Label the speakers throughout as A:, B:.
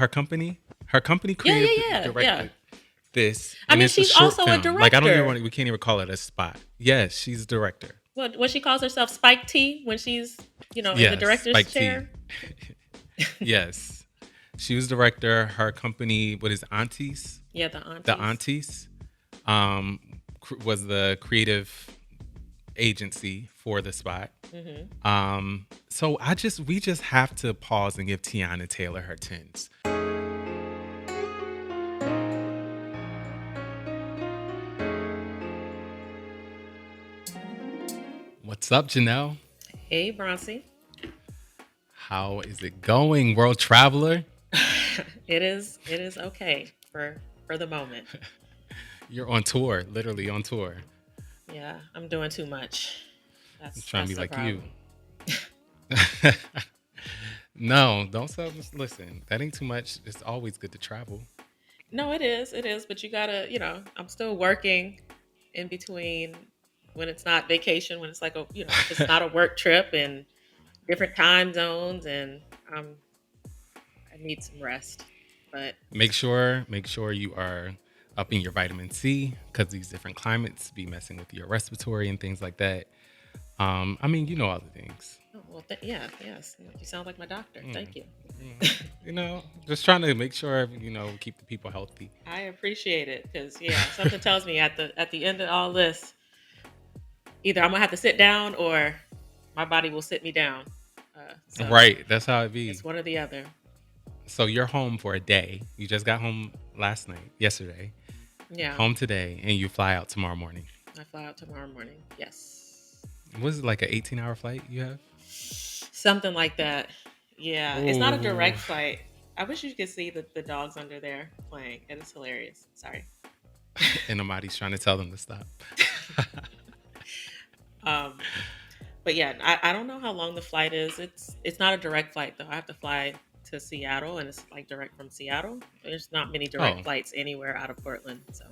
A: her company
B: Yeah, yeah,
A: creative
B: yeah, yeah.
A: directed this,
B: I
A: and
B: mean,
A: it's a
B: she's
A: short
B: also a
A: film. Like I don't even
B: director.
A: want we can't even call it a spot. Yes, she's a director.
B: What she calls herself Spike T when she's in the
A: Yes,
B: director's
A: Spike T.
B: chair.
A: Yes, she was director. Her company, what is Aunties?
B: Yeah, the
A: The
B: aunties.
A: Aunties um, was the creative agency for the spot.
B: Hmm.
A: So we just have to pause and give Teyana Taylor her tens. What's up, Janelle?
B: Hey, Bronzy.
A: How is it going, world traveler?
B: It is okay for the moment.
A: You're on tour, literally on tour.
B: Yeah, I'm doing too much.
A: I'm
B: That's
A: trying to
B: that's
A: be
B: the
A: like you.
B: problem.
A: No, don't sell. Listen, that ain't too much. It's always good to travel.
B: No, it is, but you gotta, I'm still working in between when it's not vacation, when it's like if it's not a work trip and different time zones, and I need some rest. But
A: Make sure you are upping your vitamin C because these different climates be messing with your respiratory and things like that. I mean, you know all the things.
B: oh, well, yeah, yes, you sound like my doctor.
A: Mm,
B: Thank you.
A: just trying to make sure keep the people healthy.
B: I appreciate it because something tells me at the end of all this, either I'm gonna have to sit down or my body will sit me down. So
A: Right, that's how it be.
B: it's one or the other.
A: So you're home for a day. You just got home yesterday,
B: Yeah,
A: home today, and you fly out tomorrow morning.
B: I fly out tomorrow morning. Yes,
A: Was it like an 18-hour flight you have?
B: something like that. Yeah, it's not a
A: Ooh.
B: direct flight. I wish you could see the dogs under there playing. It is hilarious. Sorry.
A: And nobody's trying to tell them to stop.
B: Um, but yeah, I don't know how long the flight is. It's not a direct flight though. I have to fly to Seattle, and it's like direct from Seattle. There's not many direct
A: Oh,
B: flights anywhere out of Portland, so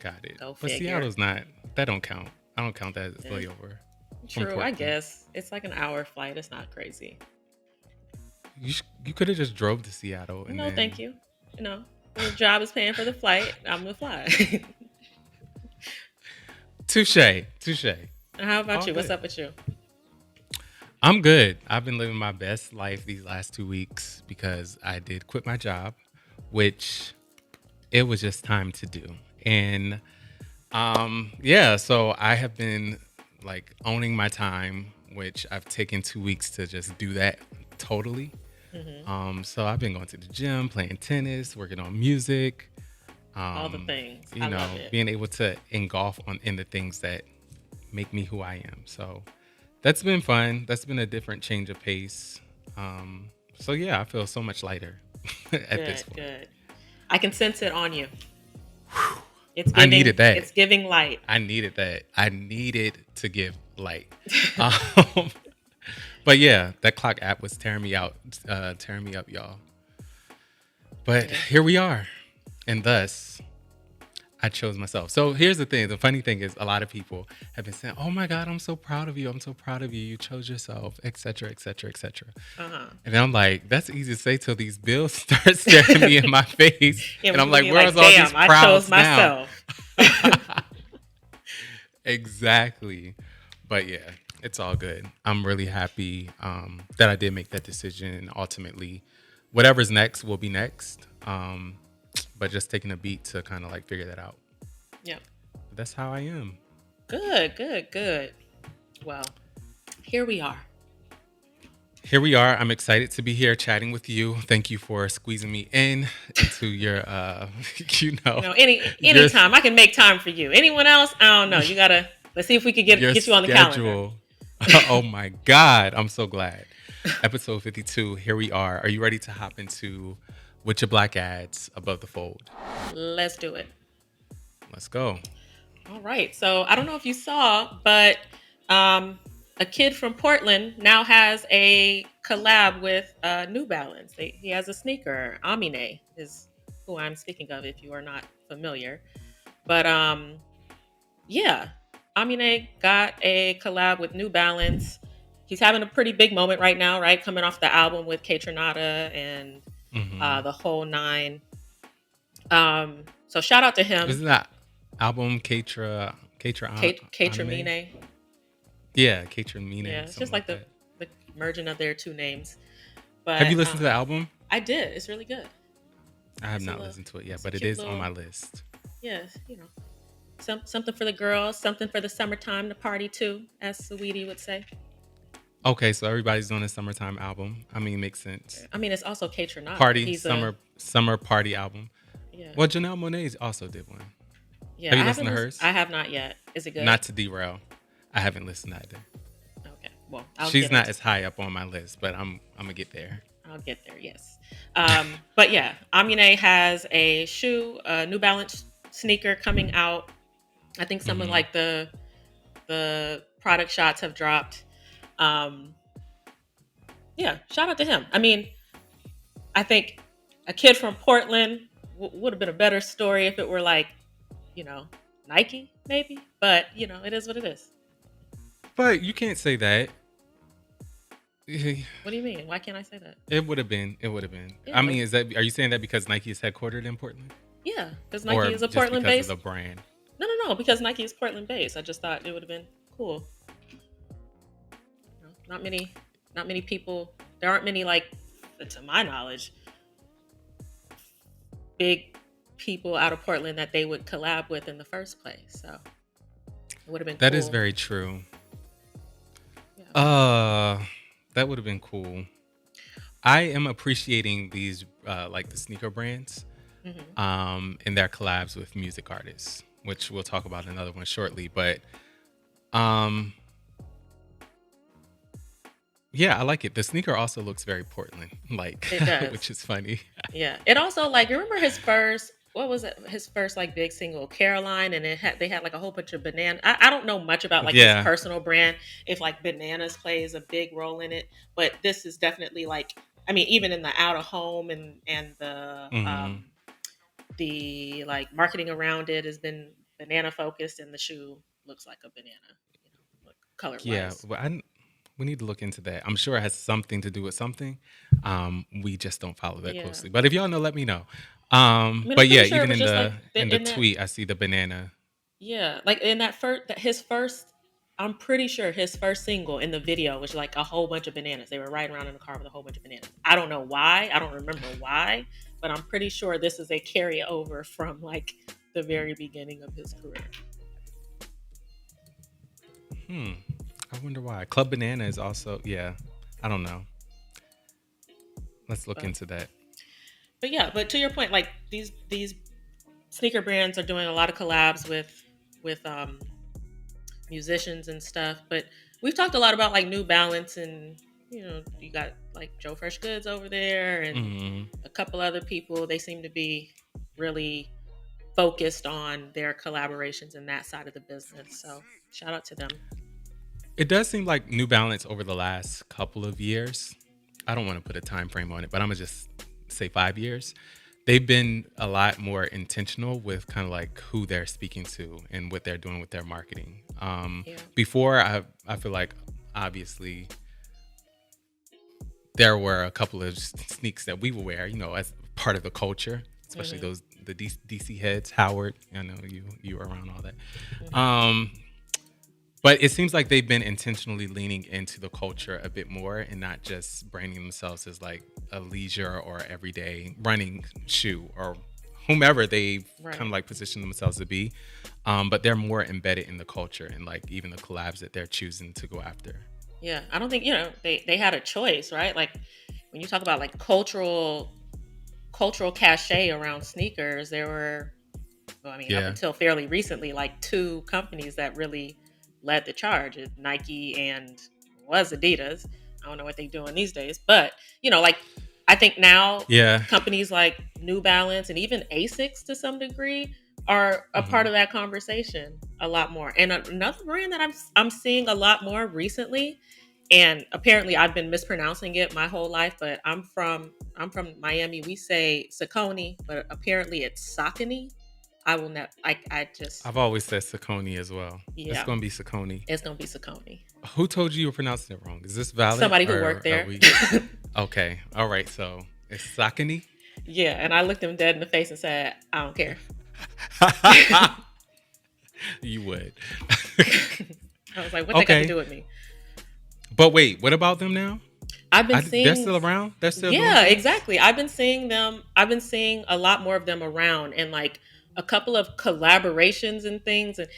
A: got it.
B: go
A: But
B: figure.
A: Seattle's not. That don't count. I don't count that as
B: Yeah,
A: layover from
B: true, I
A: Portland.
B: guess it's like an hour flight. It's not crazy.
A: You could have just drove to Seattle and
B: No, thank
A: then
B: you. You know, the job is paying for the flight. I'm gonna fly.
A: touche, touche.
B: How about
A: All
B: you? What's
A: good.
B: up with you?
A: I'm good. I've been living my best life these last 2 weeks because I did quit my job, which it was just time to do. And yeah, so I have been like owning my time, which I've taken 2 weeks to just do that totally.
B: Hmm.
A: So I've been going to the gym, playing tennis, working on music,
B: All the
A: um,
B: things. I love it.
A: being able to engulf in the things that make me who I am. So that's been fun. That's been a different change of pace. So yeah, I feel so much lighter at this
B: Good,
A: point.
B: good. I can sense it on you. It's
A: I
B: giving.
A: needed that.
B: It's giving light.
A: I needed that. I needed to give light. Um, but yeah, that clock app was tearing me out, tearing me up, y'all. But
B: Yeah.
A: here we are. And thus, I chose myself. So here's the thing. The funny thing is, a lot of people have been saying, "Oh my God, I'm so proud of you. I'm so proud of you. You chose yourself, etc., etc., etc."
B: Uh huh.
A: And then I'm like, "That's easy to say till these bills start staring me in my face."
B: Yeah,
A: And
B: when
A: I'm
B: you
A: like,
B: be
A: "Where's
B: like,
A: all these
B: "Damn, I chose
A: prouds now?"
B: myself."
A: Exactly. But yeah, it's all good. I'm really happy that I did make that decision. And ultimately, whatever's next will be next. But just taking a beat to kind of like figure that out.
B: Yep.
A: That's how I am.
B: Good, good, good. Well, here we are.
A: Here we are. I'm excited to be here chatting with you. Thank you for squeezing me into your you know, your
B: Anytime I can make time for you. Anyone else? I don't know. You gotta. Let's see if we could get
A: your
B: get you on the calendar.
A: schedule. Oh my God. I'm so glad. Episode 52. Here we are. Are you ready to hop into Witcha Black Ads above the fold?
B: Let's do it.
A: Let's go.
B: All right. So I don't know if you saw, but um, a kid from Portland now has a collab with New Balance. He has a sneaker. Aminé is who I'm speaking of. If you are not familiar, but yeah, Aminé got a collab with New Balance. He's having a pretty big moment right now, right? Coming off the album with K Tronada and
A: Mm-hmm.
B: the whole nine. So shout out to him,
A: Isn't that album Katra
B: Kate
A: Anime?
B: Mine.
A: Yeah, Katra Mine,
B: Yeah, it's just
A: something
B: like
A: like that.
B: the merging of their two names.
A: Have you
B: But
A: listened to the album?
B: I did. It's really good.
A: I have
B: It's a
A: not
B: little,
A: listened to it yet,
B: it's a
A: but it
B: cute
A: is on
B: little,
A: my list.
B: yeah, something for the girls, something for the summertime to party to, as Sweetie would say.
A: Okay, so everybody's doing a summertime album. I mean, makes sense.
B: I mean, it's also Kate Trinata.
A: Party
B: He's a
A: summer party album.
B: yeah,
A: Well, Janelle Monáe also did one.
B: yeah.
A: Have you
B: I
A: listened
B: haven't
A: to
B: listened.
A: hers?
B: I have not yet. Is it good?
A: Not to derail, I haven't listened either.
B: Okay. Well, I'll
A: She's
B: get
A: not
B: into.
A: as high up on my list, but I'm gonna get there.
B: I'll get there. Yes. But yeah, Aminé has a New Balance sneaker coming out. I think some of
A: Hmm.
B: like the product shots have dropped. Um, yeah, shout out to him. I mean, I think a kid from Portland would have been a better story if it were like, you know, Nike maybe. But it is what it is.
A: But you can't say that. It
B: What do you mean? Why can't I say that?
A: would have been. It would have been.
B: Yeah,
A: I mean, are you saying that because Nike is headquartered in Portland,
B: yeah, because Nike
A: or
B: is a
A: just
B: Portland
A: because of
B: based.
A: the brand?
B: No, no, no, because Nike is Portland based. I just thought it would have been cool. Not many, not many people. There aren't many like, to my knowledge, big people out of Portland that they would collab with in the first place. So it would have been
A: That is
B: cool.
A: very true.
B: Yeah.
A: That would have been cool. I am appreciating these like the sneaker brands
B: Hmm.
A: in their collabs with music artists, which we'll talk about another one shortly. But um yeah, I like it. The sneaker also looks very Portland like,
B: It does.
A: which is funny.
B: Yeah. It also like remember his first what was it? His first like big single, Caroline, and they had like a whole bunch of banana. I don't know much about like his
A: Yeah.
B: personal brand if like bananas plays a big role in it, but this is definitely like I mean even in the out of home and
A: Hmm.
B: the like marketing around it has been banana focused, and the shoe looks like a banana, like color
A: Yeah,
B: wise.
A: but we need to look into that. I'm sure it has something to do with something. We just don't follow that
B: Yeah.
A: closely. But if y'all know, let me know.
B: I mean, I'm
A: But
B: pretty
A: yeah,
B: sure it
A: even
B: was
A: in
B: just like
A: the
B: in that.
A: tweet, I see the banana.
B: Yeah, like in that his first. I'm pretty sure his first single in the video was like a whole bunch of bananas. They were riding around in the car with a whole bunch of bananas. I don't know why. I don't remember why, but I'm pretty sure this is a carryover from like the very beginning of his career.
A: Hmm. I wonder why. Club Banana is also, yeah. I don't know. Let's look
B: But
A: into that.
B: but to your point, like these sneaker brands are doing a lot of collabs with musicians and stuff. But we've talked a lot about like New Balance, and you got like Joe Fresh Goods over there and
A: Hmm.
B: a couple other people. They seem to be really focused on their collaborations in that side of the business. So shout out to them.
A: It does seem like New Balance over the last couple of years. I don't want to put a time frame on it, but I'm gonna just say 5 years. They've been a lot more intentional with kind of like who they're speaking to and what they're doing with their marketing.
B: Yeah.
A: Before, I feel like obviously there were a couple of sneaks that we would wear, as part of the culture, especially
B: Hmm.
A: those the DC heads. Howard, I know you were around all that.
B: Hmm.
A: Um, but it seems like they've been intentionally leaning into the culture a bit more and not just branding themselves as like a leisure or everyday running shoe or whomever they've kind
B: Right.
A: of like positioned themselves to be. But they're more embedded in the culture and like even the collabs that they're choosing to go after.
B: Yeah. I don't think they had a choice, right? Like when you talk about like cultural cachet around sneakers, there were, well, I mean, up
A: Yeah.
B: until fairly recently, like two companies that really led the charge: Nike and was Adidas. I don't know what they're doing these days, but like I think now
A: Yeah.
B: companies like New Balance and even Asics to some degree are a part
A: Hmm.
B: of that conversation a lot more. And another brand that I'm seeing a lot more recently, and apparently I've been mispronouncing it my whole life, but I'm from Miami. We say Saucony, but apparently it's Saucony. I will not. I just
A: I've always said Saucony as well. It's
B: yeah.
A: going to be Saucony.
B: It's gonna be Saucony.
A: Who told you were pronouncing it wrong? Is this valid
B: Somebody who
A: or
B: worked
A: are
B: there.
A: we okay? All right. So It's Sakani.
B: Yeah, and I looked him dead in the face and said, I don't care.
A: You would.
B: I was like, what they got to
A: Okay.
B: do with me?
A: But wait, what about them now?
B: I've been
A: They're
B: seeing,
A: still around? They're still doing
B: yeah,
A: things?
B: exactly. I've been seeing them. I've been seeing a lot more of them around, and like a couple of collaborations and things. And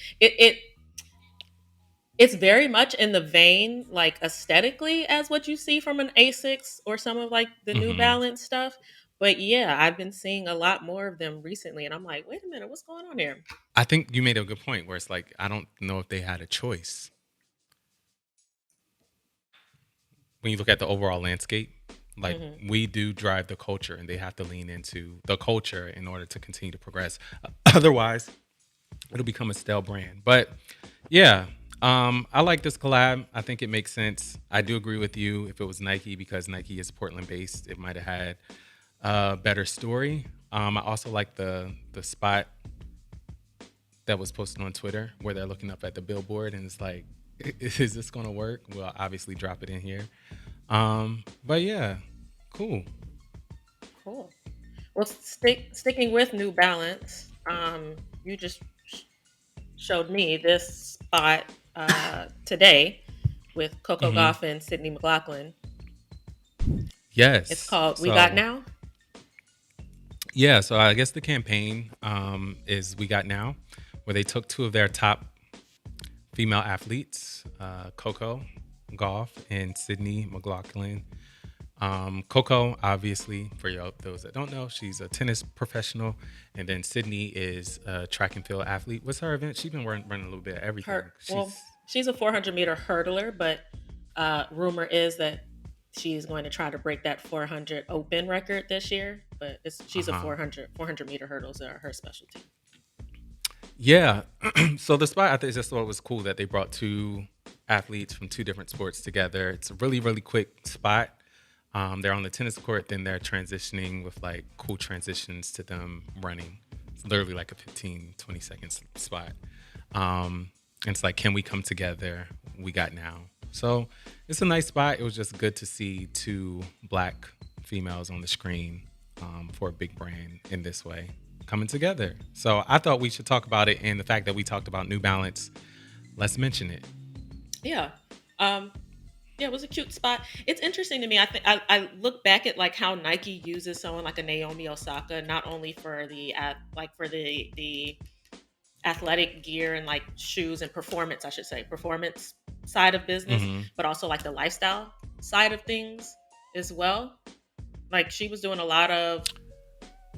B: it's very much in the vein, like aesthetically, as what you see from an Asics or some of like the New
A: Hmm.
B: Balance stuff. But yeah, I've been seeing a lot more of them recently, and I'm like, wait a minute, what's going on here?
A: I think you made a good point where it's like, I don't know if they had a choice. When you look at the overall landscape, like
B: Hmm.
A: we do drive the culture and they have to lean into the culture in order to continue to progress. Otherwise, it'll become a stale brand. But yeah, I like this collab. I think it makes sense. I do agree with you. If it was Nike, because Nike is Portland based, it might have had a better story. I also like the spot that was posted on Twitter where they're looking up at the billboard and it's like, is this going to work? We'll obviously drop it in here. But yeah, cool.
B: Cool. Well, sticking with New Balance, you just showed me this spot today with Coco
A: Hmm.
B: Gauff and Sydney McLaughlin. It's
A: Yes.
B: called We Got
A: So
B: Now.
A: yeah, so I guess the campaign is We Got Now, where they took two of their top female athletes, Coco Golf and Sydney McLaughlin. Coco, obviously, for those that don't know, she's a tennis professional, and then Sydney is a track and field athlete. What's her event? She's been running a little bit of everything.
B: Her well, she's a 400-meter hurdler, but rumor is that she's going to try to break that 400 open record this year. But she's a
A: Uh-huh.
B: 400-meter hurdles are her specialty.
A: Yeah. So the spot, I think, just thought it was cool that they brought two athletes from two different sports together. It's a really, really quick spot. They're on the tennis court, then they're transitioning with like cool transitions to them running. It's literally like a 15, 20 seconds spot. And it's like, can we come together? We got now. So it's a nice spot. It was just good to see two black females on the screen for a big brand in this way coming together. So I thought we should talk about it. And the fact that we talked about New Balance, let's mention it.
B: Yeah. Um, Yeah, it was a cute spot. It's interesting to me. I think I look back at like how Nike uses someone like a Naomi Osaka, not only for like for the athletic gear and like shoes and performance, I should say, performance side of business,
A: Hmm.
B: but also like the lifestyle side of things as well. Like she was doing a lot of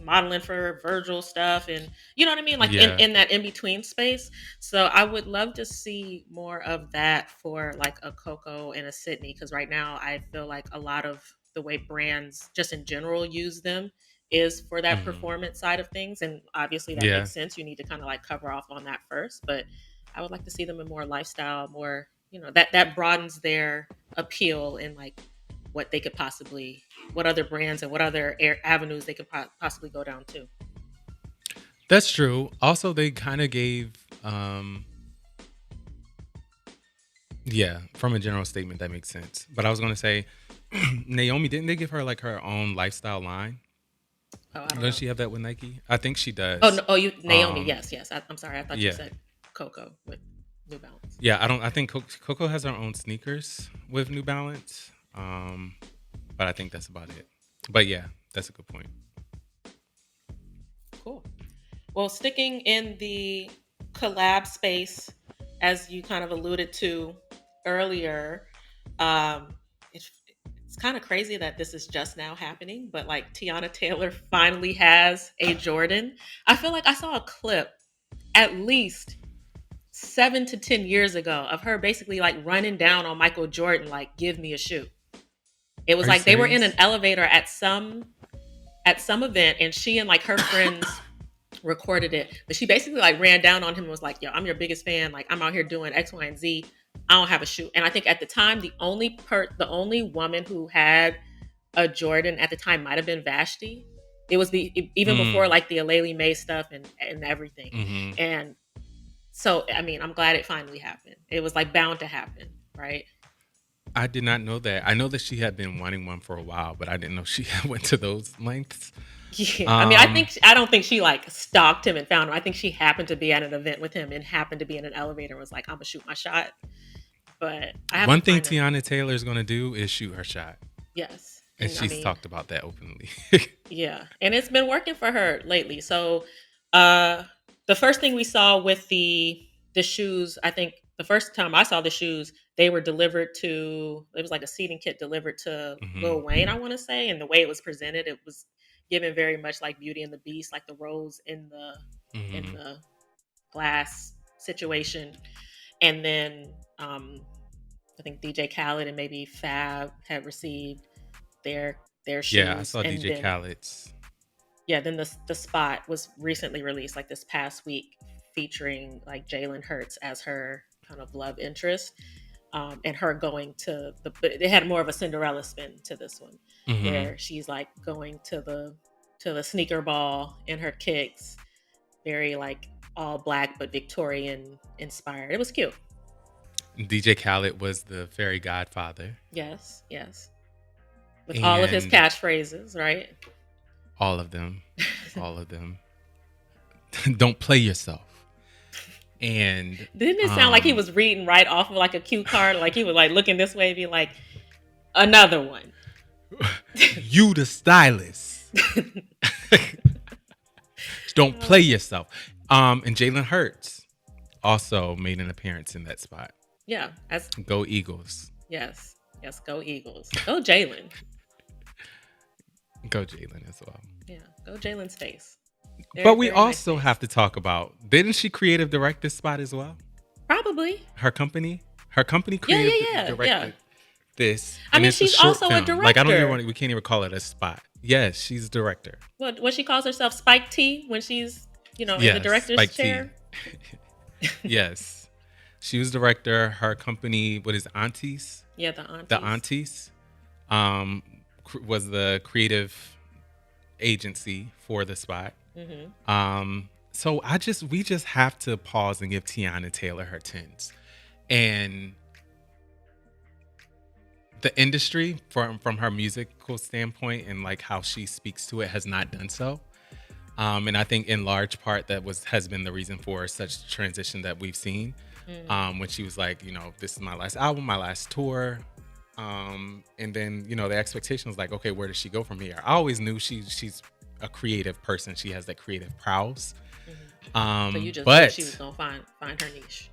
B: modeling for Virgil stuff and you know what I mean? Like
A: Yeah.
B: in that in between space. So I would love to see more of that for like a Coco and a Sydney because right now I feel like a lot of the way brands just in general use them is for that
A: Hmm.
B: performance side of things. And obviously that
A: Yeah.
B: makes sense. You need to kind of like cover off on that first. But I would like to see them in more lifestyle, more, you know, that broadens their appeal and like what they could possibly what other brands and what other avenues they could possibly go down to.
A: That's true. Also, they kind of gave, yeah, from a general statement, that makes sense. But I was going to say, Naomi, didn't they give her like her own lifestyle line?
B: Oh, I don't
A: Does
B: know.
A: she have that with Nike? I think she
B: Oh,
A: does.
B: no, oh, you Naomi.
A: Um,
B: Yes, yes. I'm sorry. I thought you
A: yeah.
B: said Coco with New Balance.
A: Yeah, I don't, I think Coco has her own sneakers with New Balance. But I think that's about it. But yeah, that's a good point.
B: Cool. Well, sticking in the collab space, as you kind of alluded to earlier, um, it's, it's kind of crazy that this is just now happening, but like Tiana Taylor finally has a Jordan. I feel like I saw a clip at least 7 to 10 years ago of her basically like running down on Michael Jordan, like, give me a shoe. It was
A: Are you
B: like they were in an
A: serious?
B: elevator at some event and she and like her friends recorded it. But she basically like ran down on him and was like, yo, I'm your biggest fan. Like I'm out here doing X, Y, and Z. I don't have a shoe. And I think at the time the only woman who had a Jordan at the time might have been Vashti. It was even before
A: Mm,
B: like the Aleli May stuff and everything.
A: mm-hmm.
B: And so, I mean, I'm glad it finally happened. It was like bound to happen, right?
A: I did not know that. I know that she had been wanting one for a while, but I didn't know she went to those lengths.
B: Yeah, I mean,
A: Um,
B: I don't think she like stalked him and found him. I think she happened to be at an event with him and happened to be in an elevator and was like, "I'm gonna shoot my shot." But I have to
A: one thing
B: find that.
A: Tiana Taylor is going to do is shoot her shot,
B: Yes,
A: and
B: and I
A: she's
B: mean,
A: talked about that openly.
B: yeah, and it's been working for her lately. So, uh, the first thing we saw with the shoes, I think the first time I saw the shoes, they were delivered to. It was like a seating kit delivered to
A: Hmm.
B: Lil Wayne, I want to say, and the way it was presented, it was given very much like Beauty and the Beast, like the rose in
A: Hmm.
B: the glass situation, and then I think DJ Khaled and maybe Fab had received their
A: Yeah, I
B: shoes,
A: saw
B: and
A: DJ
B: then
A: Khaled's.
B: yeah, then the spot was recently released, like this past week, featuring like Jalen Hurts as her kind of love interest, and her going to the. But they had more of a Cinderella spin to this one,
A: Hmm.
B: where she's like going to the sneaker ball in her kicks, very like all black but Victorian inspired. It was cute.
A: DJ Khaled was the fairy godfather,
B: Yes, yes, with all of his
A: and
B: catchphrases, right?
A: all of them, all of them. Don't play yourself. And
B: Didn't it sound like he was reading right off of like a cue card? Like he would like looking this way and be like, another one.
A: you, the stylist, don't play yourself. And Jalen Hurts also made an appearance in that spot.
B: Yeah, as
A: Go Eagles.
B: yes, yes, go Eagles, go Jalen.
A: Go Jalen as well.
B: Yeah, go Jalen's face.
A: But
B: Very
A: we
B: very nice
A: also
B: face.
A: have to talk about, didn't she creative direct this spot as well?
B: Probably.
A: Her company
B: Yeah,
A: creative
B: yeah, yeah, yeah.
A: directed this,
B: I
A: and
B: mean,
A: it's a
B: she's
A: short
B: also a
A: film. Like I don't even
B: director.
A: want, we can't even call it a spot. Yes, she's a director.
B: What she calls herself, Spike T, when she's in the
A: Yes,
B: director's
A: Spike T.
B: chair.
A: Yes, she was director. Her company, what is Aunties?
B: Yeah, the
A: The
B: aunties.
A: Aunties, um, was the creative agency for the spot.
B: Hmm.
A: So we just have to pause and give Tiana Taylor her tens. And the industry, from her musical standpoint and like how she speaks to it, has not done so. And I think in large part that has been the reason for such transition that we've seen.
B: Hmm.
A: When she was like, this is my last album, my last tour. And then, the expectation was like, okay, where does she go from here? I always knew she's a creative person. She has that creative prowess.
B: Hmm. So you just knew she was
A: But
B: gonna find her niche.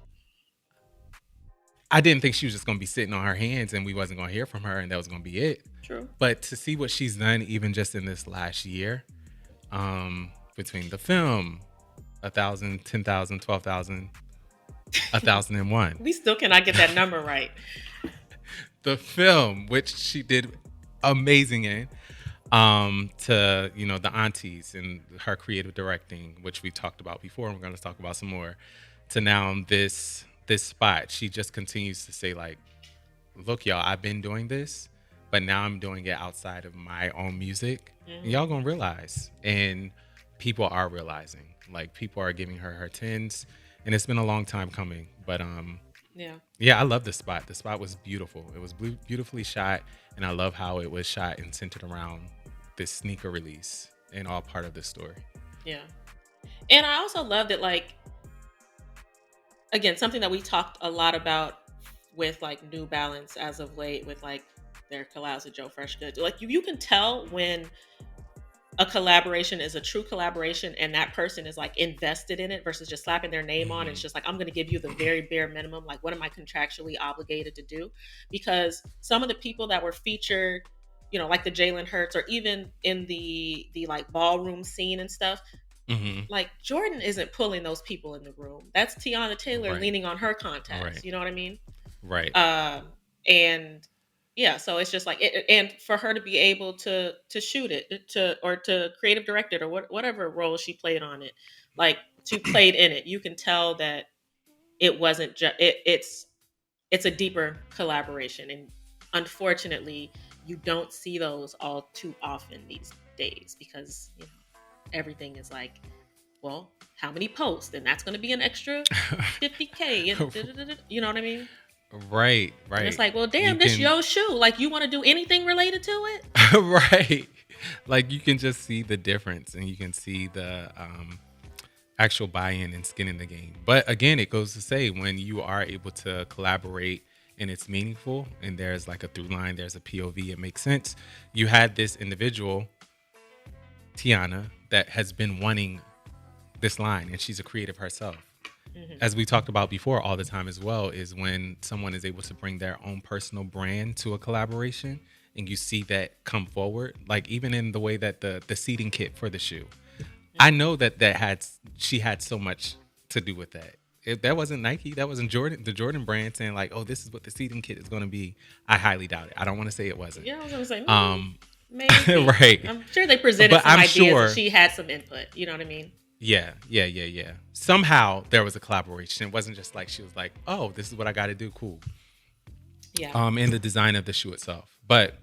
A: I didn't think she was just going to be sitting on her hands and we wasn't going to hear from her and that was going to be it.
B: True.
A: But to see what she's done, even just in this last year, between the film, 1,000, 10,000, 12,000, 1,001.
B: We still cannot get that number right.
A: The film, which she did amazing in, to the Aunties and her creative directing, which we talked about before, and we're going to talk about some more. To now this spot, she just continues to say like, "Look, y'all, I've been doing this, but now I'm doing it outside of my own music. And
B: Hmm.
A: y'all gonna realize." And people are realizing. Like people are giving her her tens, and it's been a long time coming. But
B: Yeah.
A: yeah, I love the spot. The spot was beautiful. It was beautifully shot, and I love how it was shot and centered around this sneaker release and all part of the story.
B: Yeah. And I also love that, like, again, something that we talked a lot about with like New Balance as of late with like their collabs with Joe Freshgoods. Like you can tell when a collaboration is a true collaboration and that person is like invested in it versus just slapping their name on. It's
A: Hmm.
B: just like, I'm going to give you the very bare minimum. Like, what am I contractually obligated to do? Because some of the people that were featured, like the Jalen Hurts, or even in the like ballroom scene and stuff,
A: Hmm.
B: like Jordan isn't pulling those people in the room. That's Tiana Taylor
A: Right.
B: leaning on her contacts.
A: Right.
B: You know what I mean?
A: Right.
B: And yeah, so it's just like and for her to be able to shoot it, to creative direct it, or whatever role she played on it, like she played in it, you can tell that it wasn't just it's a deeper collaboration, and unfortunately you don't see those all too often these days because everything is like, well, how many posts, and that's going to be an extra 50K, and da-da-da-da, you know what I mean?
A: Right,
B: And it's
A: right.
B: like, well,
A: You
B: damn, this
A: can
B: your shoe. Like, you want to do anything related to it?
A: right. Like you can just see the difference and you can see the actual buy-in and skin in the game. But again, it goes to say when you are able to collaborate and it's meaningful and there's like a through line, there's a POV, it makes sense. You had this individual, Teyana, that has been wanting this line and she's a creative herself.
B: Hmm.
A: As we talked about before all the time as well, is when someone is able to bring their own personal brand to a collaboration and you see that come forward, like even in the way that the seating kit for the shoe. I know that she had so much to do with that. If that wasn't Nike, that wasn't Jordan, the Jordan brand saying like, "Oh, this is what the seating kit is going to be." I highly doubt it. I don't want to say it wasn't.
B: Yeah, I was gonna say
A: Um,
B: maybe.
A: right.
B: I'm sure they presented
A: But
B: some
A: I'm
B: ideas and
A: sure,
B: she had some input. You know what I mean?
A: yeah. Somehow there was a collaboration. It wasn't just like she was like, "Oh, this is what I got to do." Cool.
B: Yeah.
A: In the design of the shoe itself. But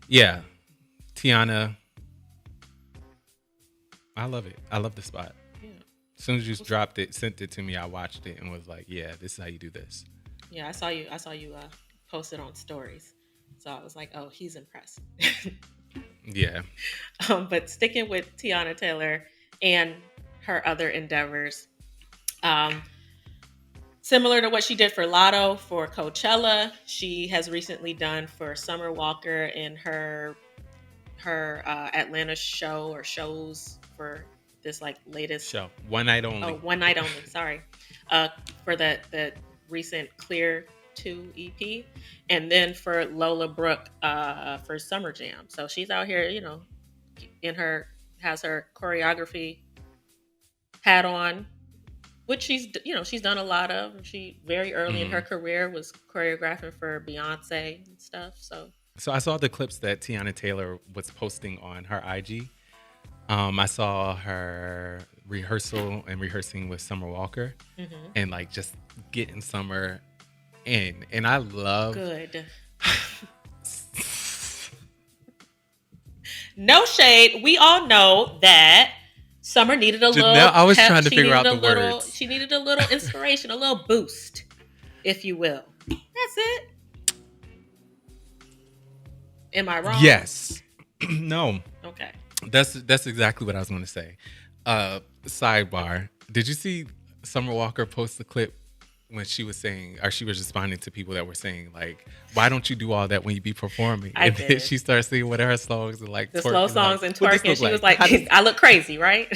A: yeah, Teyana, I love it. I love the spot.
B: Yeah.
A: As soon as you dropped it, sent it to me, I watched it and was like, "Yeah, this is how you do this."
B: Yeah. I saw you post it on stories. So I was like, oh, he's impressed.
A: Yeah.
B: But sticking with Tiana Taylor and her other endeavors, um, similar to what she did for Lotto for Coachella, she has recently done for Summer Walker in her Atlanta show or shows for this like latest
A: Show one night only.
B: one night only. Sorry, uh, for the recent Clear 2 EP, and then for Lola Brooke for Summer Jam. So she's out here, you know, in her has her choreography hat on, which she's done a lot of. She very early in her
A: Mhm.
B: career was choreographing for Beyonce and stuff. So
A: So I saw the clips that Tiana Taylor was posting on her IG. I saw her rehearsing with Summer Walker
B: mhm.
A: and like just getting Summer in. And I love
B: Good. No shade. We all know that Summer needed a
A: Janelle.
B: little
A: I was
B: pep.
A: trying to figure out the words.
B: She needed a little inspiration, a little boost, if you will. That's it. Am I wrong?
A: Yes. No.
B: Okay.
A: That's exactly what I was going to say. Sidebar. Did you see Summer Walker post the clip when she was saying, or she was responding to people that were saying, like, "Why don't you do all that when you be performing?"
B: I
A: And then
B: did.
A: she starts singing one of her songs and like
B: The slow
A: twerking,
B: songs
A: like,
B: and
A: "What this
B: twerking.
A: look
B: She was
A: like?
B: like,
A: How does
B: I look crazy, right?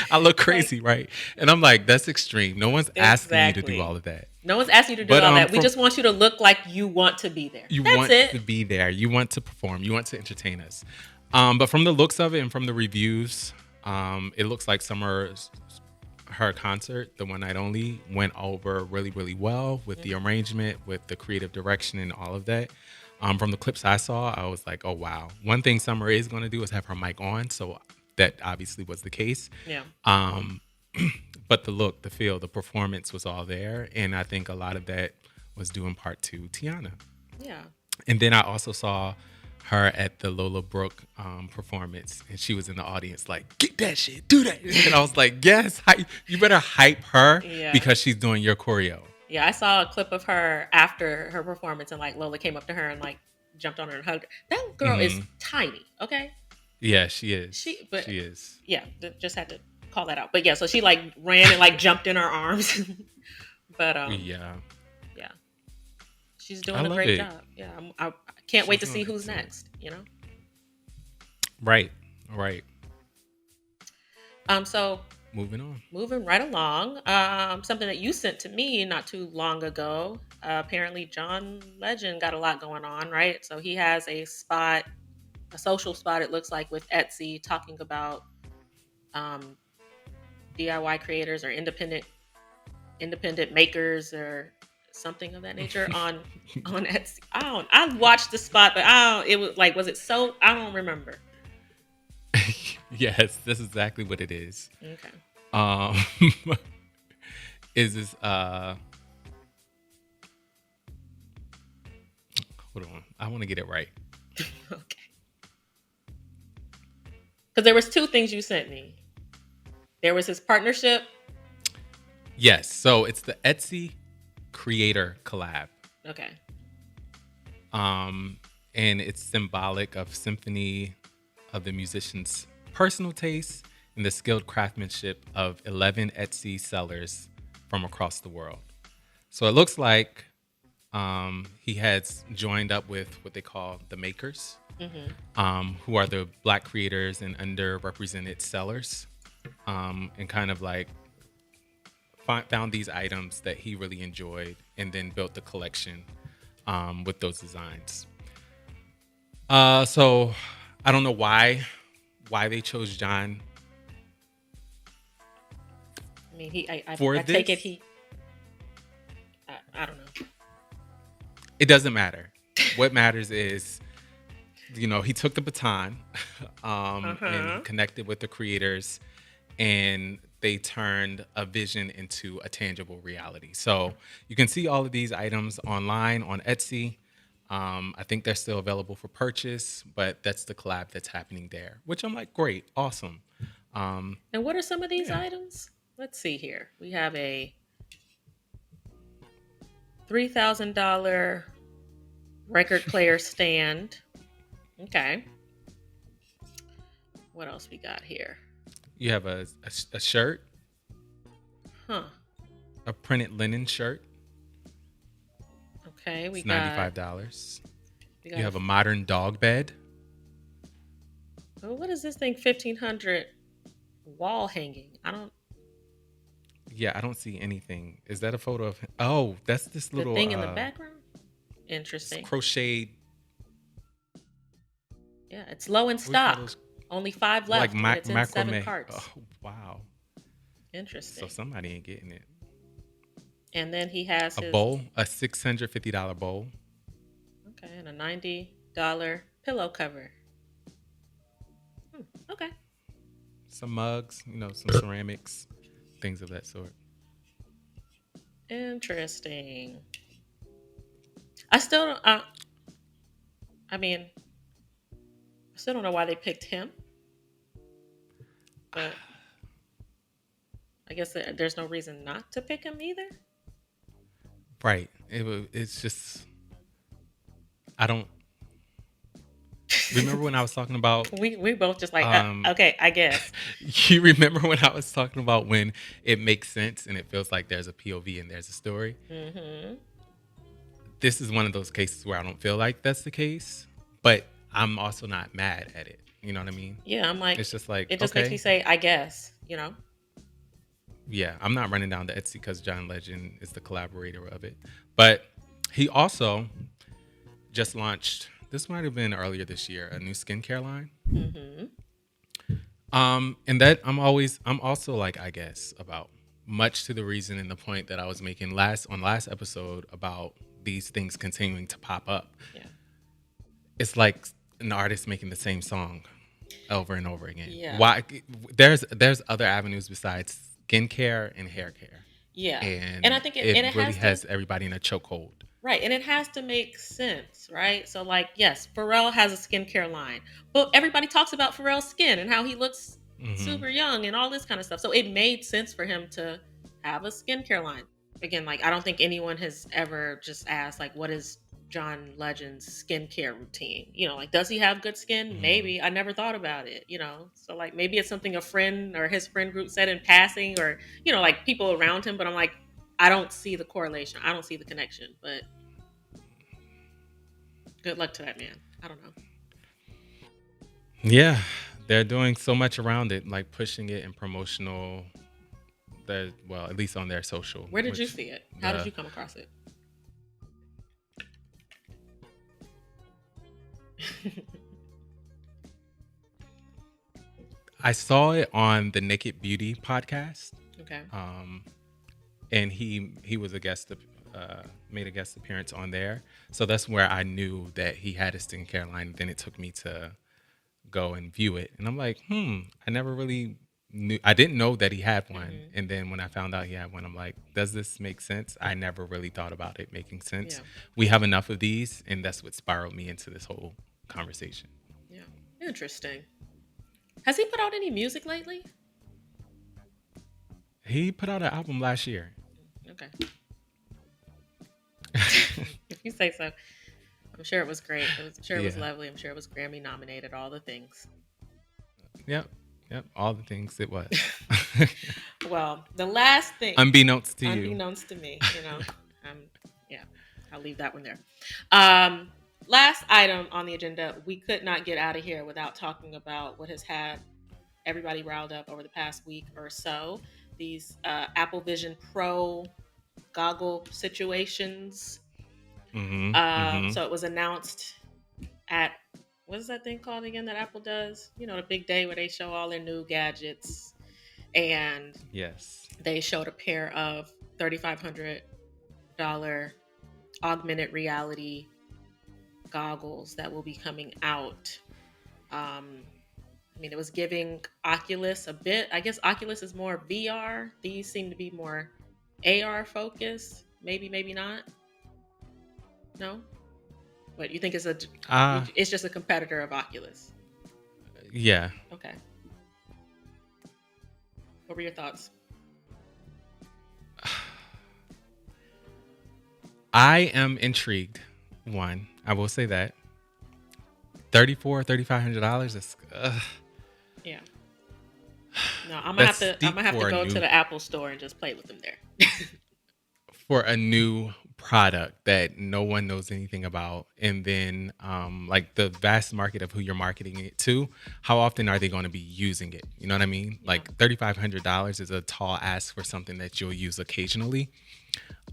A: I look
B: Like,
A: crazy, right?" And I'm like, "That's extreme. No one's asking you to do
B: exactly.
A: all of that."
B: No one's asking you to do
A: But
B: all that. We
A: from
B: just want you to look like you want to be there.
A: you
B: That's
A: want
B: it.
A: to be there, you want to perform, you want to entertain us. But from the looks of it and from the reviews, it looks like her concert, the one night only, went over really, really well with the arrangement, with the creative direction, and all of that. From the clips I saw, I was like, "Oh wow!" One thing Summer is going to do is have her mic on, so that obviously was the case.
B: Yeah.
A: Um, but the look, the feel, the performance was all there, and I think a lot of that was due in part to Teyana.
B: Yeah.
A: And then I also saw her at the Lola Brooke performance, and she was in the audience like, "Get that shit, do that." And I was like, "Yes, you better hype her
B: Yeah.
A: because she's doing your choreo."
B: Yeah, I saw a clip of her after her performance, and like Lola came up to her and like jumped on her and hugged her. That girl is
A: Mhm.
B: tiny. Okay.
A: Yeah, she is.
B: But
A: She is.
B: yeah, just had to call that out. But yeah, so she like ran and like jumped in her arms. But
A: Yeah,
B: yeah, she's
A: I
B: doing a
A: love
B: great
A: it.
B: job. Yeah, I can't wait to
A: She's
B: see
A: doing
B: who's
A: excellent.
B: next. You know.
A: Right, right.
B: So
A: Moving on.
B: moving right along, something that you sent to me not too long ago. Apparently, John Legend got a lot going on, right? So he has a spot, a social spot. It looks like with Etsy, talking about um, DIY creators or independent makers or something of that nature on Etsy. I watched the spot, but I don't. It was like, was it so? I don't remember.
A: Yes, that's exactly what it is.
B: Okay.
A: Um, is this hold on, I want to get it right.
B: Okay. Because there was two things you sent me. There was his partnership.
A: Yes, so it's the Etsy creator collab.
B: Okay.
A: Um, and it's symbolic of symphony of the musician's personal taste and the skilled craftsmanship of 11 Etsy sellers from across the world. So it looks like he has joined up with what they call the makers,
B: Mm-hmm.
A: who are the Black creators and underrepresented sellers, and kind of like found these items that he really enjoyed and then built the collection with those designs. So I don't know why they chose John
B: I mean, he.
A: for
B: I take it
A: this.
B: he. I don't know.
A: It doesn't matter. What matters is, he took the baton
B: Uh huh.
A: and connected with the creators, and they turned a vision into a tangible reality. So you can see all of these items online on Etsy. I think they're still available for purchase, but that's the collab that's happening there, which I'm like, great, awesome.
B: And what are some of these
A: Yeah.
B: items? Let's see here. We have a $3,000 record player stand. Okay. What else we got here?
A: You have a shirt,
B: Huh.
A: a printed linen shirt.
B: Okay.
A: It's $95.
B: We
A: You
B: got
A: have a modern dog bed.
B: oh, what is this thing? 1,500 wall hanging. I don't.
A: Yeah, I don't see anything. Is that a photo of him? Oh, that's this
B: The
A: little
B: thing in the background.
A: it's
B: Interesting.
A: crocheted.
B: Yeah, it's low in
A: What do you call
B: stock.
A: those?
B: Only 5
A: Like
B: left, and it's in 7
A: macrame.
B: carts.
A: Oh, wow. So
B: Interesting.
A: somebody ain't getting it.
B: And then he has
A: A
B: his
A: bowl, a $650 bowl.
B: okay, and a $90 pillow cover. Okay.
A: Some mugs, some ceramics, things of that sort.
B: Interesting. I still don't. I mean, I still don't know why they picked him, but I guess there's no reason not to pick him either.
A: Right. It's just I don't remember when I was talking about
B: We both just like
A: um
B: okay, I guess.
A: you remember when I was talking about when it makes sense and it feels like there's a POV and there's a story?
B: Hmm.
A: This is one of those cases where I don't feel like that's the case, but I'm also not mad at it. You know what I mean?
B: Yeah, I'm like,
A: It's just like,
B: it just makes me
A: okay,
B: say, I guess, you know?
A: yeah, I'm not running down to Etsy because John Legend is the collaborator of it. But he also just launched, this might have been earlier this year, a new skincare line.
B: Hmm.
A: And that I'm also like, I guess, about much to the reason and the point that I was making last episode about these things continuing to pop up.
B: Yeah.
A: It's like an artist making the same song over and over again.
B: Yeah.
A: Why? There's other avenues besides skincare and hair care,
B: Yeah. And I
A: and
B: think
A: it
B: it
A: really
B: has to,
A: has everybody in a chokehold.
B: right. And it has to make sense, right? So, like, yes, Pharrell has a skincare line, but everybody talks about Pharrell's skin and how he looks
A: Hmm.
B: super young and all this kind of stuff. So, it made sense for him to have a skincare line. Again, like, I don't think anyone has ever just asked, like, what is John Legend's skincare routine? Like, does he have good skin?
A: Hmm.
B: Maybe. I never thought about it. So, like, maybe it's something a friend or his friend group said in passing or, like people around him, but I'm like, I don't see the correlation. I don't see the connection, but good luck to that man. I don't know.
A: Yeah, they're doing so much around it, like pushing it in promotional. Well, at least on their social.
B: Where did you
A: Which
B: see it? How did
A: the
B: you come across it?
A: I saw it on the Naked Beauty podcast.
B: Okay.
A: And he was a guest, made a guest appearance on there. So that's where I knew that he had a skincare line. Then it took me to go and view it, and I'm like, I never really knew. I didn't know that he had one,
B: Hmm.
A: and then when I found out he had one, I'm like, does this make sense? I never really thought about it making sense.
B: Yeah.
A: We have enough of these, and that's what spiraled me into this whole conversation.
B: Yeah. Interesting. Has he put out any music lately?
A: He put out an album last year.
B: Okay. you say so. I'm sure it was great. I'm sure it was
A: Yeah.
B: lovely. I'm sure it was Grammy nominated. All the things.
A: Yep. Yep. All the things it was.
B: Well, the last thing,
A: Unbeknownst to you.
B: unbeknownst to me, um, yeah, I'll leave that one there. Um, Last item on the agenda, we could not get out of here without talking about what has had everybody riled up over the past week or so. These Apple Vision Pro goggle situations.
A: Mm-hmm. Mm-hmm.
B: So it was announced at, what is that thing called again that Apple does? The big day where they show all their new gadgets, and
A: Yes.
B: they showed a pair of $3,500 augmented reality goggles that will be coming out. It was giving Oculus a bit. I guess Oculus is more VR. These seem to be more AR focused. Maybe, maybe not. No? What, you think
A: Uh
B: it's just a competitor of Oculus?
A: yeah.
B: Okay. What were your thoughts?
A: I am intrigued. One, I will say that. $3,500 is
B: Yeah. No, I'm gonna
A: that's
B: have to. I'm
A: steep
B: gonna have to
A: for a
B: go to
A: new
B: the Apple store and just play with them there.
A: product that no one knows anything about, and then like the vast market of who you're marketing it to, how often are they going to be using it? You know what I mean?
B: Yeah.
A: Like $3,500 is a tall ask for something that you'll use occasionally.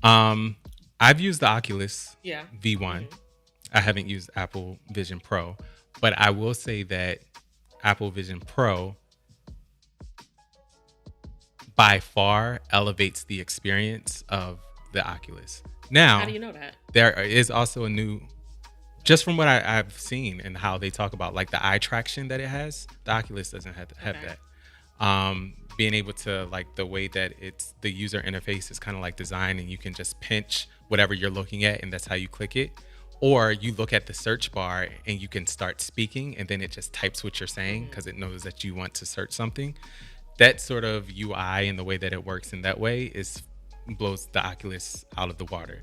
A: I've used the Oculus
B: Yeah.
A: V1. I haven't used Apple Vision Pro, but I will say that Apple Vision Pro by far elevates the experience of the Oculus.
B: How do
A: Now,
B: you know that?
A: there is also a new, just from what I've seen and how they talk about like the eye traction that it has, the Oculus doesn't have
B: Okay.
A: that. Being able to, like, the way that it's the user interface is kind of like designed, and you can just pinch whatever you're looking at and that's how you click it. Or you look at the search bar and you can start speaking and then it just types what you're saying because it knows that you want to search something. That sort of UI and the way that it works in that way is blows the Oculus out of the water.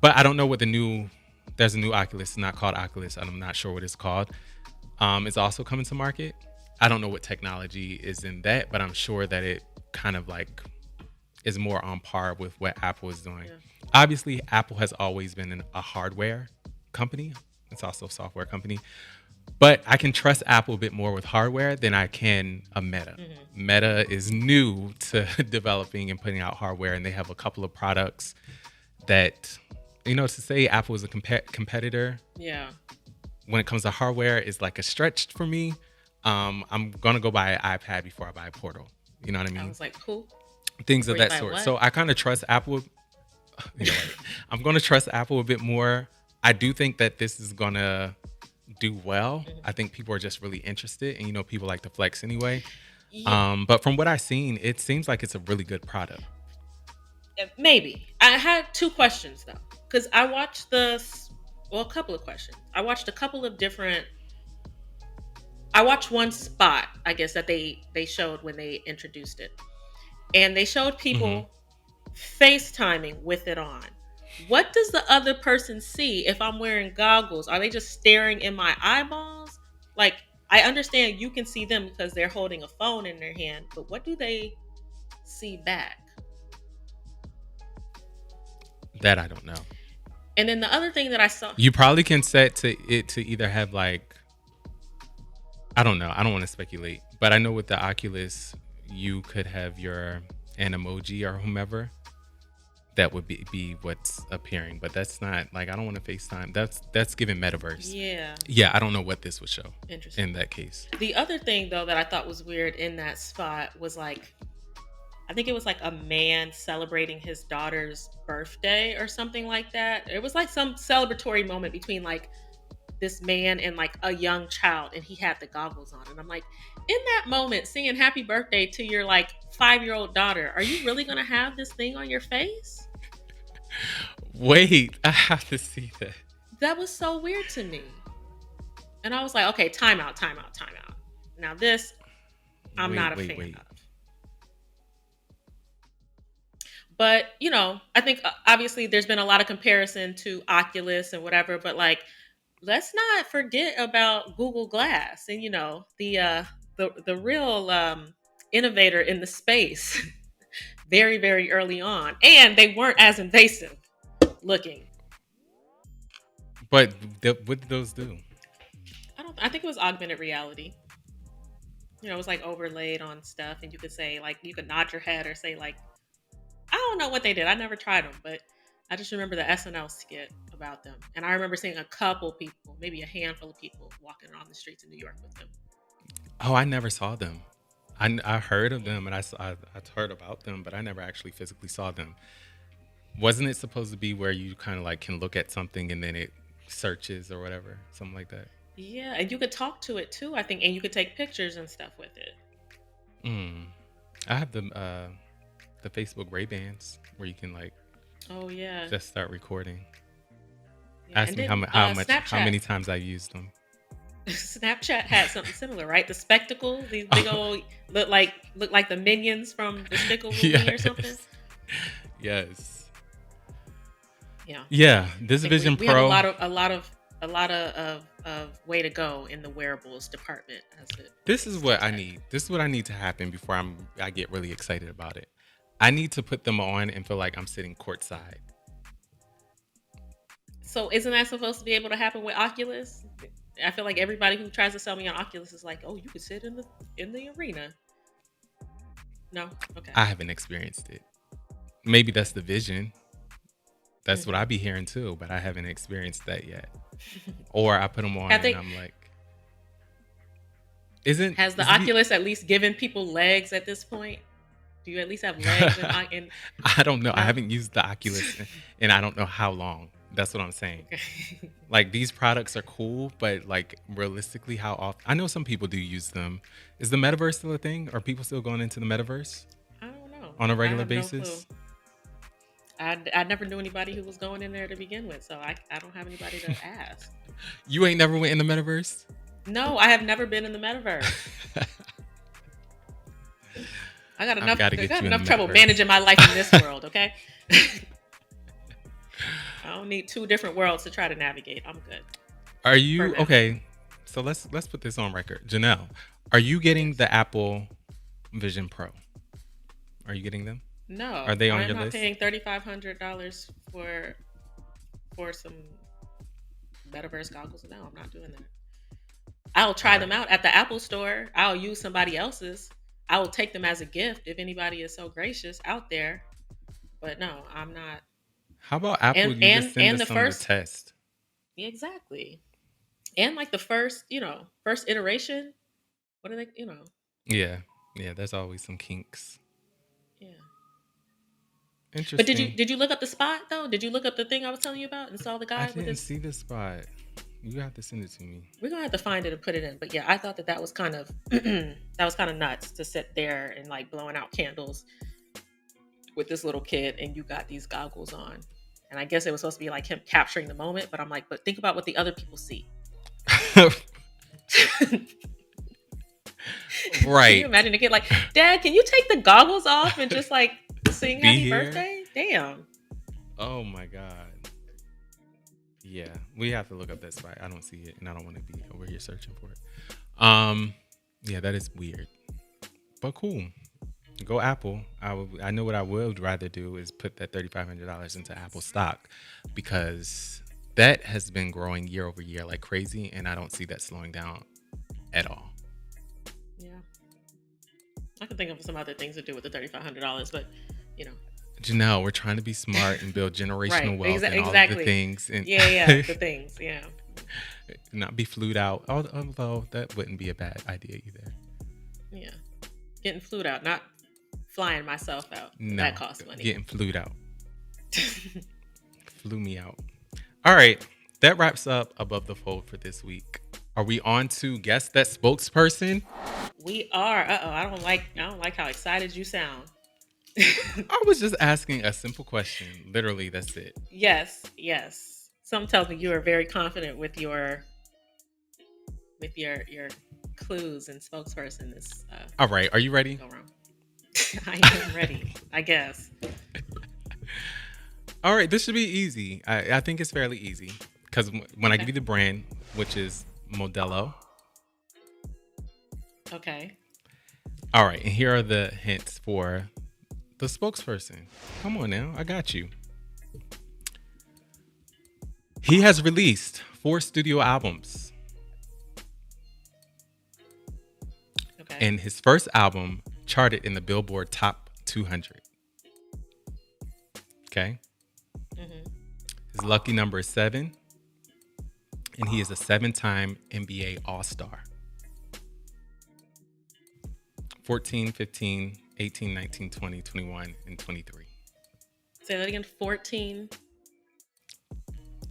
A: But I don't know what there's a new Oculus, not called Oculus, and I'm not sure what it's called. It's also coming to market. I don't know what technology is in that, but I'm sure that it kind of like is more on par with what Apple is doing.
B: Yeah.
A: Obviously, Apple has always been a hardware company. It's also a software company. But I can trust Apple a bit more with hardware than I can a Meta. Meta is new to developing and putting out hardware, and they have a couple of products that, to say Apple is a competitor
B: Yeah.
A: when it comes to hardware is like a stretch for me. I'm gonna go buy an iPad before I buy a Portal. You know what I
B: I
A: mean?
B: was like, cool.
A: Things of
B: Before you
A: that
B: buy
A: sort.
B: what?
A: So I kind of trust Apple. I'm gonna trust Apple a bit more. I do think that this is gonna do well. I think people are just really interested, and people like to flex anyway.
B: Yeah.
A: But from what I've seen, it seems like it's a really good product.
B: Maybe. I had two questions though, because I watched a couple of questions. I watched a couple of different. I watched one spot, I guess, that they showed when they introduced it, and they showed
A: Hmm.
B: people FaceTiming with it on. What does the other person see if I'm wearing goggles? Are they just staring in my eyeballs? Like, I understand you can see them because they're holding a phone in their hand, but what do they see back?
A: That I don't know.
B: And then the other thing that I saw,
A: You probably can set to either have like, I don't know. I don't want to speculate, but I know with the Oculus, you could have an emoji or whomever that would be what's appearing. But that's not like, I don't want to FaceTime. That's given metaverse.
B: yeah,
A: Yeah, I don't know what this would show
B: interesting.
A: in that case.
B: The other thing though that I thought was weird in that spot was like, I think it was like a man celebrating his daughter's birthday or something like that. It was like some celebratory moment between like this man and like a young child, and he had the goggles on. And I'm like, in that moment, singing happy birthday to your like 5-year-old daughter, are you really gonna have this thing on your face?
A: Wait, I have to see that.
B: That was so weird to me. And I was like, okay, time out, time out, time out. Now this I'm not a fan
A: Wait.
B: of. But I think obviously there's been a lot of comparison to Oculus and whatever. But like, let's not forget about Google Glass and the real innovator in the space very very early on, and they weren't as invasive looking.
A: But what did those do?
B: I think it was augmented reality. It was like overlaid on stuff, and you could say like you could nod your head or say like I don't know what they did. I never tried them, but I just remember the SNL skit about them, and I remember seeing a couple people, maybe a handful of people, walking on the streets of New York with them.
A: Oh, I never saw them. I heard of
B: Yeah.
A: them and I heard about them, but I never actually physically saw them. Wasn't it supposed to be where you kind of like can look at something and then it searches or whatever, something like that?
B: Yeah, and you could talk to it too, I think, and you could take pictures and stuff with it.
A: Mm. I have the Facebook Ray Bans where you can like
B: Oh yeah,
A: just start recording.
B: yeah.
A: Ask
B: And
A: me
B: then
A: how
B: Snapchat,
A: many times I used them.
B: Snapchat had something similar, right? The spectacles, these big old look like the minions from the Stickle movie or something.
A: Yes. Yes.
B: Yeah,
A: Yeah.
B: I
A: This
B: think we,
A: Vision
B: we have a
A: Pro.
B: lot of of way to go in the wearables department as it
A: This is what I
B: tech.
A: need. This is what I need to happen before I get really excited about it. I need to put them on and feel like I'm sitting courtside.
B: So isn't that supposed to be able to happen with Oculus? I feel like everybody who tries to sell me on Oculus is like, "Oh, you could sit in the arena." No, okay.
A: I haven't experienced it. Maybe that's the vision. That's what I
B: Hmm.
A: be hearing too, but I haven't experienced that yet. Or I put them on
B: Have
A: and
B: they?
A: I'm like, isn't
B: Has the
A: is the
B: Oculus at least given people legs at this point? Do you at least have legs in
A: I don't know. I
B: no?
A: haven't used the Oculus and I don't know how long. That's what I'm saying.
B: Okay.
A: Like these products are cool, but like realistically, how often? I know some people do use them. Is the metaverse still a thing? Are people still going into the metaverse
B: I don't know.
A: on a
B: I
A: regular
B: have no clue.
A: basis?
B: I never knew anybody who was going in there to begin with, so I don't have anybody to ask.
A: You ain't never went in the metaverse?
B: No, I have never been in the metaverse. I got
A: I've
B: enough.
A: got to
B: I
A: get
B: got
A: you in
B: enough
A: the
B: trouble
A: metaverse.
B: managing my life in this world. Okay, I don't need two different worlds to try to navigate. I'm good
A: Are
B: for
A: you
B: now.
A: okay? So let's put this on record. Janelle, are you getting
B: Yes.
A: the Apple Vision Pro? Are you getting them? Are
B: No,
A: they
B: I
A: on
B: am
A: your
B: not
A: list?
B: paying $3,500 for some metaverse goggles. No, I'm not doing that. I'll
A: All
B: try them
A: right.
B: out at the Apple store. I'll use somebody else's. I will take them as a gift if anybody is so gracious out there. But no, I'm not.
A: How about Apple?
B: And
A: You just
B: and
A: send
B: and
A: us
B: the
A: some to
B: first
A: test.
B: exactly. And like the first, first iteration. What are they?
A: Yeah, yeah. There's always some kinks.
B: Yeah. But did you
A: Interesting.
B: did you look up the spot though? Did you look up the thing I was telling you about and saw the
A: I
B: guy with
A: didn't
B: his?
A: see this spot. You have to send it to me.
B: We're gonna have to find it and put it in. But yeah, I thought that was kind of that was kind of nuts to sit there and like blowing out candles with this little kid, and you got these goggles on. And I guess it was supposed to be like him capturing the moment, but I'm like, but think about what the other people see. Can you
A: Right.
B: imagine a kid like, Dad, can you take the goggles off and just like sing
A: Be
B: happy
A: here.
B: birthday? Damn.
A: Oh my god. Yeah, we have to look up that spot. I don't see it, and I don't want to be over here searching for it. Yeah, that is weird, but cool. Go Apple. I know what I would rather do is put that $3,500 into Apple stock because that has been growing year over year like crazy, and I don't see that slowing down at all.
B: Yeah. I can think of some other things to do with the $3,500, but you know.
A: Janelle, we're trying to be smart and build
B: Right.
A: generational wealth and all of the
B: Exactly.
A: things, and
B: Yeah, yeah. The things. Yeah.
A: not be flued out. Although that wouldn't be a bad idea either.
B: Yeah. Getting flued out, not flying myself out.
A: No,
B: That costs money.
A: getting flued out. Flew me out. All right. That wraps up Above the Fold for this week. Are we on to guess that spokesperson?
B: We are. Uh oh. I don't like how excited you sound.
A: I was just asking a simple question. Literally, that's it.
B: Yes. Yes. Some tells me you are very confident with your clues and spokesperson. This
A: All right. Are you ready?
B: go wrong. I am ready, I guess.
A: All right, this should be easy. I think it's fairly easy because when I give
B: Okay.
A: you the brand, which is Modelo.
B: Okay.
A: All right, and here are the hints for the spokesperson. Come on now, I got you. He has released 4 studio albums,
B: Okay.
A: and his first album charted in the Billboard Top 200. Okay.
B: Hmm.
A: His lucky number is 7, and he is a 7-time NBA All Star. 14, 15, 18, 19, 20, 21, and 23.
B: Say that again. 14.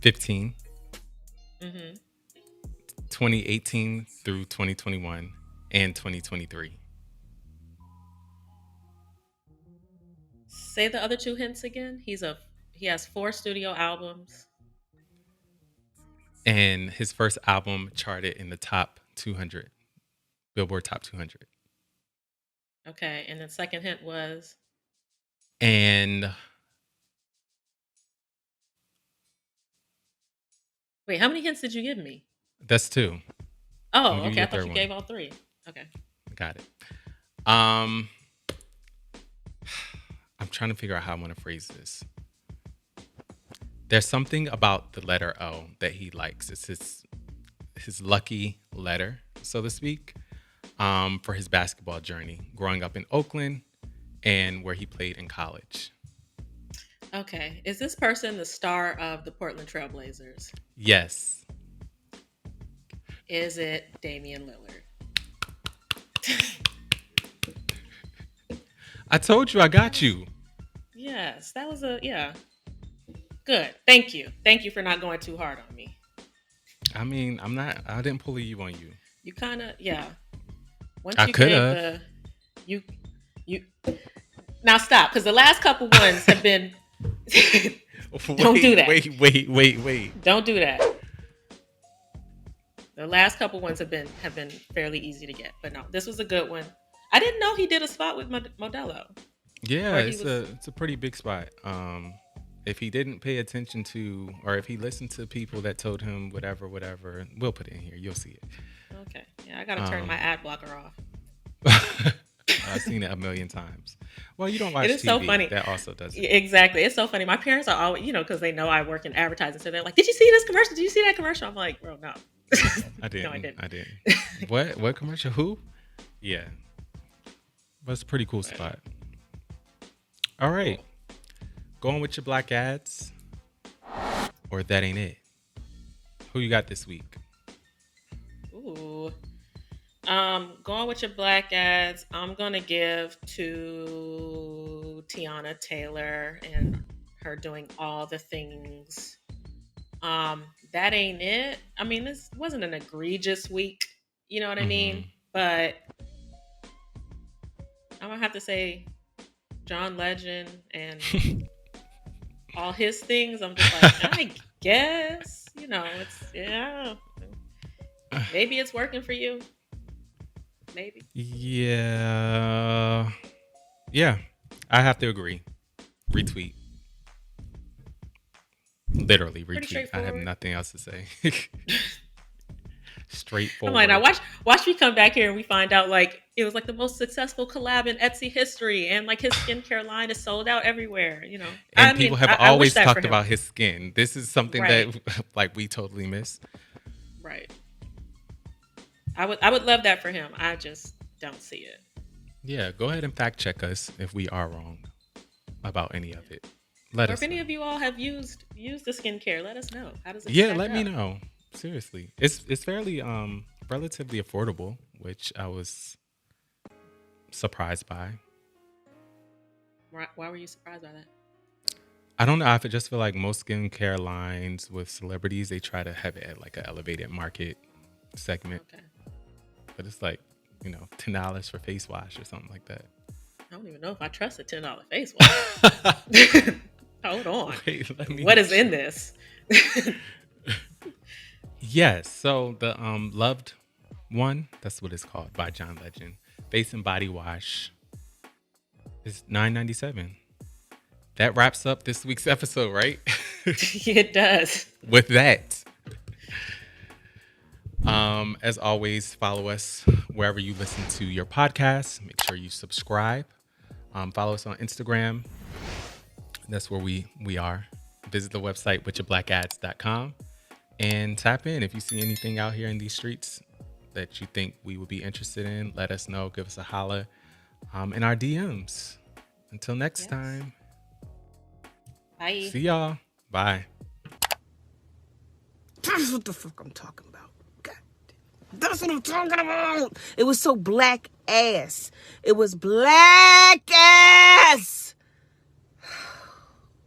A: 15,
B: Mm-hmm.
A: 2018 through 2021, and 2023.
B: Say the other two hints again. He has 4 studio albums.
A: And his first album charted in the top 200, Billboard Top 200.
B: Okay, and the second hint was
A: And
B: wait. How many hints did you give me?
A: that's 2. I'm
B: Oh,
A: gonna give
B: okay.
A: you
B: I
A: a
B: thought
A: third
B: you
A: one.
B: gave all 3. Okay.
A: Got it. Um, I'm trying to figure out how I'm gonna phrase this. There's something about the letter O that he likes. It's his lucky letter, so to speak, for his basketball journey, growing up in Oakland and where he played in college.
B: Okay. Is this person the star of the Portland Trailblazers?
A: Yes.
B: Is it Damian Lillard?
A: I told you I got you.
B: Yes, that was a yeah. Good. Thank you. Thank you for not going too hard on me.
A: I mean, I didn't pull a you on you.
B: You kind of yeah. Once
A: I
B: you
A: could
B: gave
A: have.
B: the you you now stop because the last couple ones have been don't do that.
A: Wait.
B: Don't do that. The last couple ones have been fairly easy to get, but no, this was a good one. I didn't know he did a spot with Modelo,
A: Yeah,
B: or he
A: it's
B: was
A: a pretty big spot. If he didn't pay attention to, or if he listened to people that told him whatever, we'll put it in here. You'll see it.
B: okay. Yeah, I gotta turn my
A: Um,
B: ad blocker off.
A: I've seen it a million times. Well, you don't
B: It
A: watch
B: is so
A: TV.
B: funny.
A: That also does it.
B: Exactly. It's so funny. My parents are always, because they know I work in advertising. So they're like, "Did you see this commercial? Did you see that commercial?" I'm like, "Bro, no."
A: I
B: No, I
A: didn't.
B: didn't.
A: I didn't. What commercial? Who? Yeah, but it's a pretty cool
B: But,
A: spot. All right,
B: cool.
A: going with your black ads, or that ain't it. Who you got this week?
B: Ooh. Going with your black ads, I'm gonna give to Teyana Taylor and her doing all the things. That ain't it. I mean, this wasn't an egregious week, you know what I mean?
A: Hmm.
B: But I'm gonna have to say John Legend and all his things. I'm just like, I guess, it's yeah. Maybe it's working for you. Maybe.
A: Yeah, yeah, I have to agree. Retweet. Literally
B: Pretty
A: retweet. I have
B: straightforward.
A: nothing else to say.
B: I'm like, now
A: Straightforward.
B: watch me come back here and we find out like it was like the most successful collab in Etsy history, and like his skincare line is sold out everywhere. I
A: And people
B: mean,
A: have
B: I wish
A: always
B: that for
A: talked
B: him.
A: about his skin. This is something that
B: Right,
A: like we totally miss.
B: right. I would love that for him. I just don't see it.
A: Yeah, go ahead and fact check us if we are wrong about any of it. Let
B: Or if
A: us
B: any
A: know.
B: of you all have used the skincare, let us know. How does it
A: Yeah,
B: stack
A: let me
B: up?
A: know. Seriously. It's fairly relatively affordable, which I was surprised by.
B: Why were you surprised by that?
A: I don't know. I just feel like most skincare lines with celebrities, they try to have it at like an elevated market segment.
B: Okay.
A: But it's like, $10 for face wash or something like that.
B: I don't even know if I trust a $10 face wash. Hold on.
A: Wait, let me
B: What
A: make
B: is in
A: sure.
B: this?
A: Yes. So the Loved One, that's what it's called by John Legend. Face and body wash. It's $9.97. That wraps up this week's episode, right?
B: It does.
A: With that, as always, follow us wherever you listen to your podcasts. Make sure you subscribe. Follow us on Instagram. That's where we are. Visit the website, witchabblackads.com, and tap in. If you see anything out here in these streets that you think we would be interested in, let us know. Give us a holla in our DMs. Until next time.
B: Bye.
A: See y'all. Bye.
C: That's what the fuck I'm talking about. God, that's what I'm talking about. It was so black ass. It was black ass.